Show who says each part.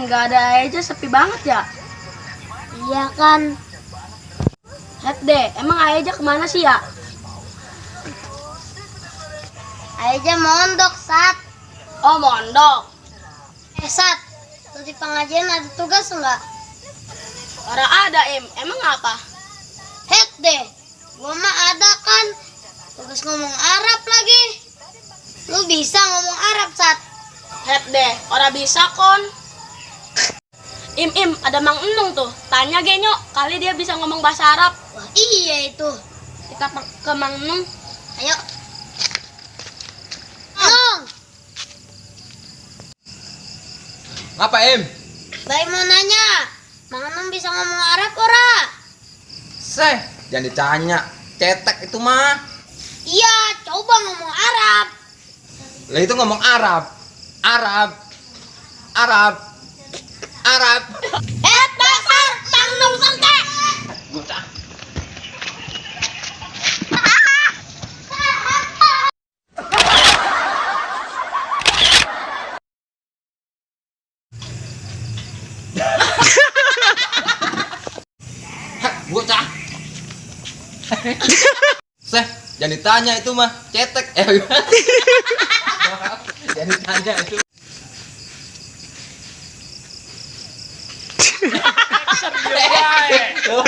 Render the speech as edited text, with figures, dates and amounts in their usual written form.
Speaker 1: Gak ada aja, sepi banget ya.
Speaker 2: Iya kan.
Speaker 1: Deh, emang Aja kemana sih ya?
Speaker 2: Aja mondok, Sat.
Speaker 1: Oh, mondok.
Speaker 2: Sat, lu di pengajian ada tugas enggak?
Speaker 1: Orang ada, emang apa?
Speaker 2: Deh, gua mah ada kan. Tugas ngomong Arab lagi. Lu bisa ngomong Arab, Sat?
Speaker 1: Deh, orang bisa kon. Ada Mang Enung tuh. Tanya genyo, kali dia bisa ngomong bahasa Arab.
Speaker 2: Wah, iya itu.
Speaker 1: Kita ke Mang Enung.
Speaker 2: Ayo. Enung.
Speaker 3: Ngapa,
Speaker 2: Baik mau nanya, Mang Enung bisa ngomong Arab ora?
Speaker 3: Jangan ditanya. Cetek itu mah.
Speaker 2: Iya, coba ngomong Arab.
Speaker 3: Lah itu ngomong Arab. Arab.
Speaker 2: Dasar Mang Enung sengke.
Speaker 3: Bocah. Jangan ditanya itu mah. Cetek. Jangan ditanya itu. Loh,